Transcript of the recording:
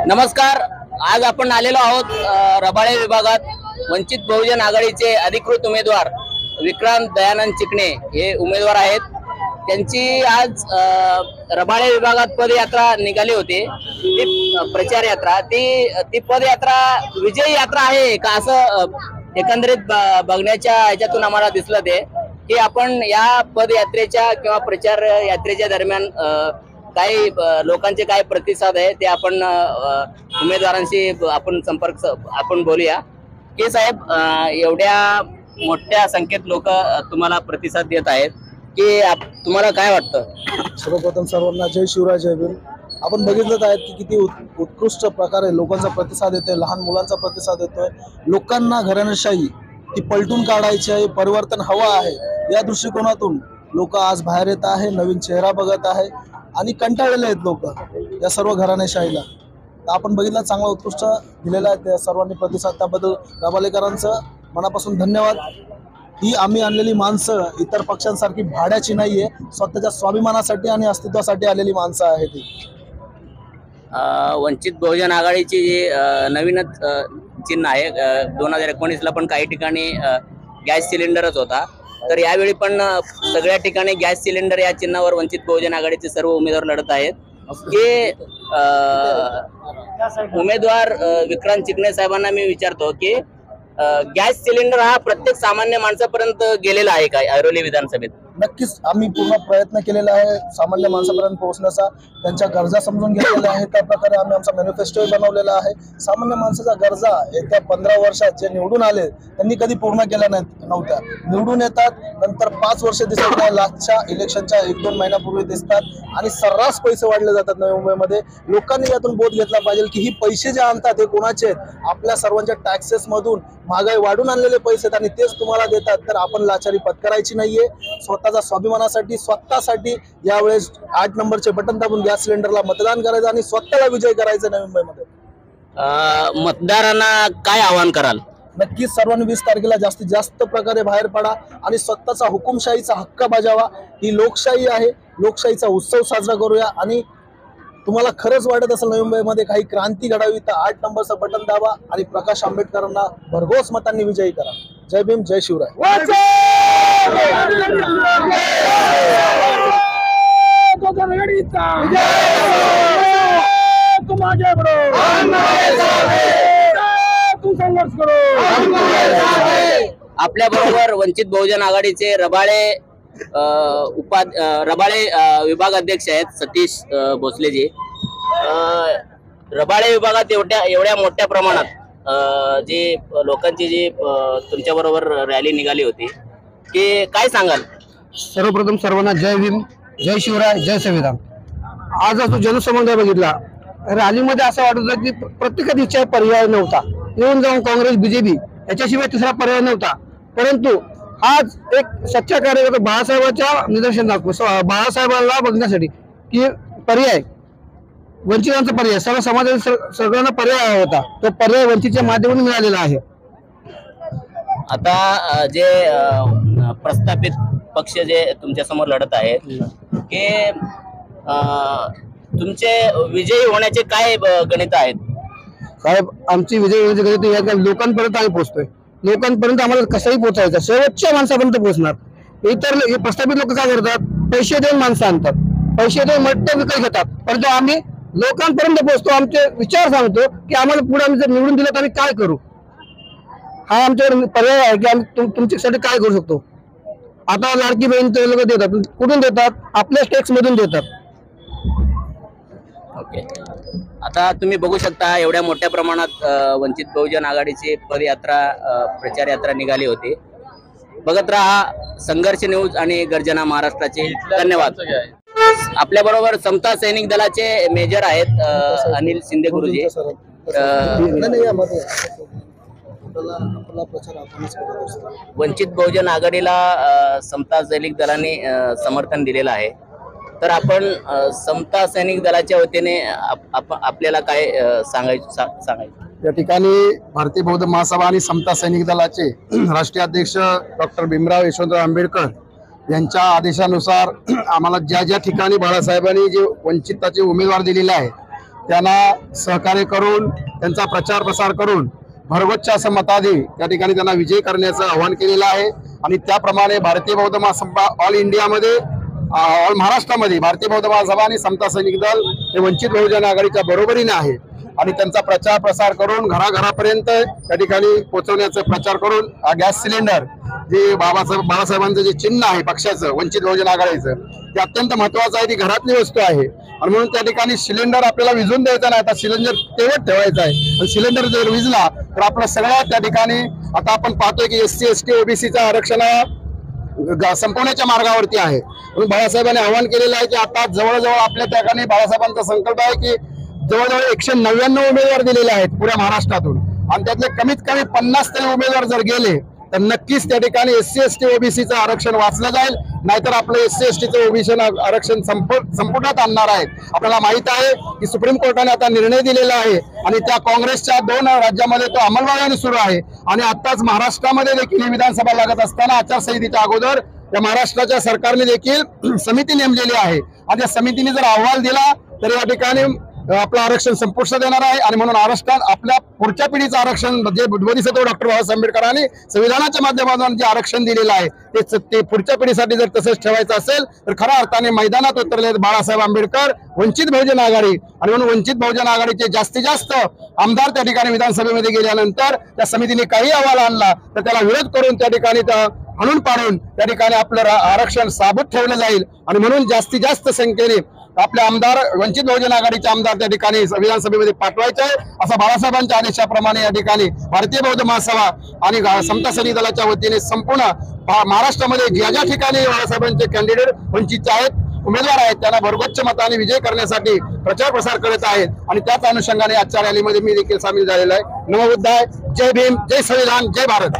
नमस्कार। आज आपण आलेलो आहोत रबाळे विभागात वंचित बहुजन आघाडीचे अधिकृत उमेदवार विक्रांत दयानंद चिकणे हे उमेदवार आहेत। त्यांची आज रबाळे विभागात पदयात्रा निघाली होती। ती प्रचार यात्रा ती पदयात्रा विजयी यात्रा आहे का असं एकंदरीत बघण्याच्या ह्याच्यातून आम्हाला दिसलं ते की आपण या पदयात्रेच्या किंवा प्रचार यात्रेच्या दरम्यान काही लोकांचे काय प्रतिसाद आहे ते आपण उमेदवारांशी आपण बोलूया की साहेब एवढ्या मोठ्या संख्येत लोक तुम्हाला प्रतिसाद देत आहेत की तुम्हाला काय वाटतं? सर्वप्रथम सर्वांना जय शिवराय जय भीम। आपण बघितलं आहे की किती उत्कृष्ट प्रकारे लोकांचा प्रतिसाद येतोय, लहान मुलांचा प्रतिसाद येतोय। लोकांना घराणेशाही ती पलटून काढायची आहे, परिवर्तन हवं आहे, या दृष्टिकोनातून लोक आज बाहेर येत आहे, नवीन चेहरा बघत आहे आणि कंटाळलेले आहेत लोक या सर्व घराणेशाहीला। आपण बघितलं चांगला उत्कृष्ट दिलेला आहे, त्या सर्वांनी प्रतिसाद त्याबद्दल रबाळेकरांचं मनापासून धन्यवाद। ही आम्ही आणलेली माणसं इतर पक्षांसारखी भाड्याची नाहीये, स्वतःच्या स्वाभिमानासाठी आणि अस्तित्वासाठी आलेली माणसं आहेत ती। वंचित बहुजन आघाडीची जी नवीनच चिन्ह आहे 2019ला पण काही ठिकाणी गॅस सिलेंडरच होता, तर यावेळी पण सगळ्या ठिकाणी गॅस सिलेंडर या चिन्हावर वंचित बहुजन आघाडीचे सर्व उमेदवार लढत आहेत। की उमेदवार विक्रांत चिकणे साहेबांना मी विचारतो की गॅस सिलेंडर हा प्रत्येक सामान्य माणसापर्यंत गेलेला आहे का ऐरोली विधानसभेत? नक्कीच आम्ही पूर्ण प्रयत्न केलेला आहे सामान्य माणसापर्यंत पोहोचण्याचा, त्यांच्या गरजा समजून घेतलेल्या आहे। त्या प्रकारे आम्ही आमचा मॅनिफेस्टो बनवलेला आहे। सामान्य माणसाच्या गरजा येत्या 15 वर्षात जे निवडून आले त्यांनी कधी पूर्ण केल्या नव्हत्या। निवडून येतात, नंतर 5 वर्ष दिसत नाही, लास्टच्या इलेक्शनच्या 1-2 महिन्यापूर्वी दिसतात आणि सर्रास पैसे वाढले जातात नवी मुंबईमध्ये। लोकांनी यातून बोध घेतला पाहिजे की ही पैसे जे आणतात हे कोणाचे आहेत? आपल्या सर्वांच्या टॅक्सेस मधून महागाई वाढून आणलेले पैसे आहेत आणि तेच तुम्हाला देतात। तर आपण लाचारी पत्करायची नाहीये, स्वतःच्या स्वाभिमानासाठी स्वतःसाठी यावेळेस 8 नंबरचे बटन दाबून गॅस सिलेंडरला मतदान करायचं आणि स्वतःला विजय करायचं नवी मुंबईमध्ये। मतदारांना काय आवाहन कराल? नक्कीच सर्वांनी 20 तारखेला जास्तीत जास्त प्रकारे बाहेर पडा आणि स्वतःचा हुकुमशाहीचा हक्क बजावा। ही लोकशाही आहे, लोकशाहीचा उत्सव साजरा करूया आणि तुम्हाला खरंच वाटत असेल नवी मुंबईमध्ये काही क्रांती घडावी तर 8 नंबरचं बटन दाबा आणि प्रकाश आंबेडकरांना भरघोस मतांनी विजयी करा। जय भीम जय शिवराय। आपल्या बरोबर वंचित बहुजन आघाडीचे रबाळे विभाग अध्यक्ष आहेत सतीश भोसलेजी। रबाळे विभागात एवढ्या मोठ्या प्रमाणात जी लोकांची जी तुमच्या बरोबर रॅली निघाली होती की काय सांगाल? सर्वप्रथम सर्वांना जय भीम जय शिवराय जय संविधान। आज जो जनसमुदाय बघितला रॅलीमध्ये असं वाटत होतं की प्रत्येकाची इच्छा पर्याय नव्हता, येऊन जाऊन काँग्रेस बीजेपी याच्याशिवाय तिसरा पर्याय नव्हता। परंतु आज एक सच्चा कार्यकर्ता बाळासाहेबांच्या निदर्शन दाखवू, बाळासाहेबांना बघण्यासाठी की पर्याय वंचितांचा पर्याय सर्व समाजातील सगळ्यांना पर्याय होता, तो पर्याय वंचितच्या माध्यमातून मिळालेला आहे। आता जे प्रस्थापित पक्ष जे तुमच्या समोर लढत आहेत की तुमचे विजयी होण्याचे काय गणित आहेत? साहेब आमची विजयी होण्याची गणित या लोकांपर्यंत आम्ही पोहोचतोय, लोकांपर्यंत आम्हाला कसंही पोहोचायचं, शेवटच्या माणसापर्यंत पोहोचणार। इतर प्रस्थापित लोक काय करतात? पैसे देऊन माणसं आणतात, पैसे देऊन मट्ट विकत घेतात, परंतु आम्ही लोकांपर्यंत पोहोचतो, आमचे विचार सांगतो की आम्हाला पुढे आम्ही जर निवडून दिलं तर आम्ही काय करू, हा आमच्यावर पर्याय आहे की आम्ही तुमच्यासाठी काय करू शकतो। आता लाडकी बहीण ते लोक देतात, कुठून देतात? आपल्या टॅक्स मधून देतात। ओके, आता तुम्ही बघू शकता एवढ्या मोठ्या प्रमाणात वंचित बहुजन आघाडीची पदयात्रा प्रचार यात्रा निघाली होती। बघत राहा संघर्ष न्यूज आणि गर्जना महाराष्ट्राचे। धन्यवाद। आपल्या बरोबर समता सैनिक दलाचे मेजर आहेत अनिल शिंदे गुरुजी। वंचित बहुजन आघाडीला समता सैनिक दलाने समर्थन दिलेलं आहे, तर आपण समता सैनिक दलाच्या वतीने आपल्याला काय सांगायचं? या ठिकाणी भारतीय बौद्ध महासभा आणि समता सैनिक दलाचे राष्ट्रीय अध्यक्ष डॉक्टर भीमराव यशवंतराव आंबेडकर यांच्या आदेशानुसार आम्हाला ज्या ज्या ठिकाणी बाळासाहेबांनी जे वंचिताचे उमेदवार दिलेले आहे त्यांना सहकार्य करून त्यांचा प्रचार प्रसार करून भरगच्च असं मताधिक्य त्या ठिकाणी त्यांना विजयी करण्याचं आवाहन केलेलं आहे. आणि त्याप्रमाणे भारतीय बौद्ध महासभा ऑल इंडियामध्ये ऑल महाराष्ट्रामध्ये भारतीय बौद्ध महासभा आणि समता सैनिक दल हे वंचित बहुजन आघाडीच्या बरोबरीने आहे. आणि त्यांचा प्रचार प्रसार करून घराघरापर्यंत त्या ठिकाणी पोहोचवण्याचा प्रचार करून गॅस सिलेंडर जे बाळासाहेबांचं जे चिन्ह आहे पक्षाचं वंचित बहुजन आघाडीचं ते अत्यंत महत्वाचं आहे. ती घरातली वस्तू आहे आणि म्हणून त्या ठिकाणी सिलेंडर आपल्याला विझून द्यायचा नाही. आता सिलेंडर तेवढ ठेवायचं आहे. आणि सिलेंडर जर विझला तर आपलं सगळं त्या ठिकाणी आता आपण पाहतोय की SC ST OBCचं आरक्षण संपवण्याच्या मार्गावरती आहे. म्हणून बाळासाहेबांनी आवाहन केलेलं आहे की आता जवळजवळ आपल्या ठिकाणी बाळासाहेबांचा संकल्प आहे की जवळजवळ 199 उमेदवार दिलेले आहेत पुऱ्या महाराष्ट्रातून आणि त्यातले कमीत कमी 50 तरी उमेदवार जर गेले तर नक्कीच त्या ठिकाणी SC ST OBCचं आरक्षण वाचलं जाईल. नाहीतर आपलं SC STचं OBC आरक्षण संपुटात आणणार आहेत. आपल्याला माहित आहे की सुप्रीम कोर्टाने आता निर्णय दिलेला आहे आणि त्या काँग्रेसच्या 2 राज्यामध्ये तो अंमलबजावणी सुरू आहे. आणि आताच महाराष्ट्रामध्ये देखील ही विधानसभा लागत असताना आचारसंहितेच्या अगोदर या महाराष्ट्राच्या सरकारने देखील समिती नेमलेली आहे आणि त्या समितीने जर अहवाल दिला तर या ठिकाणी आपलं आरक्षण संपुष्टात येणार आहे. आणि म्हणून महाराष्ट्रात आपल्या पुढच्या पिढीचं आरक्षण जे बोधिसत्व डॉक्टर बाबासाहेब आंबेडकरांनी संविधानाच्या माध्यमातून जे आरक्षण दिलेलं आहे ते पुढच्या पिढीसाठी जर तसंच ठेवायचं असेल तर खऱ्या अर्थाने मैदानात उतरले बाळासाहेब आंबेडकर वंचित बहुजन आघाडी. आणि म्हणून वंचित बहुजन आघाडीचे जास्तीत जास्त आमदार त्या ठिकाणी विधानसभेमध्ये गेल्यानंतर त्या समितीने काही अहवाल आणला तर त्याला विरोध करून त्या ठिकाणी हाणून पाडून त्या ठिकाणी आपलं आरक्षण साबूत ठेवलं जाईल. आणि म्हणून जास्तीत जास्त संख्येने आपले आमदार वंचित बहुजन आघाडीचे आमदार त्या ठिकाणी विधानसभेमध्ये पाठवायचे आहे. असा बाळासाहेबांच्या आदेशाप्रमाणे या ठिकाणी भारतीय बौद्ध महासभा आणि समता सैनिक दलाच्या वतीने संपूर्ण महाराष्ट्रामध्ये ज्या ज्या ठिकाणी बाळासाहेबांचे कॅन्डिडेट वंचितचे आहेत उमेदवार आहेत त्यांना भरगच्च मताने विजय करण्यासाठी प्रचार प्रसार करत आहेत. आणि त्याच अनुषंगाने आजच्या रॅलीमध्ये मी देखील सामील झालेलो आहे. नमो बुद्धाय, जय भीम, जय संविधान, जय भारत.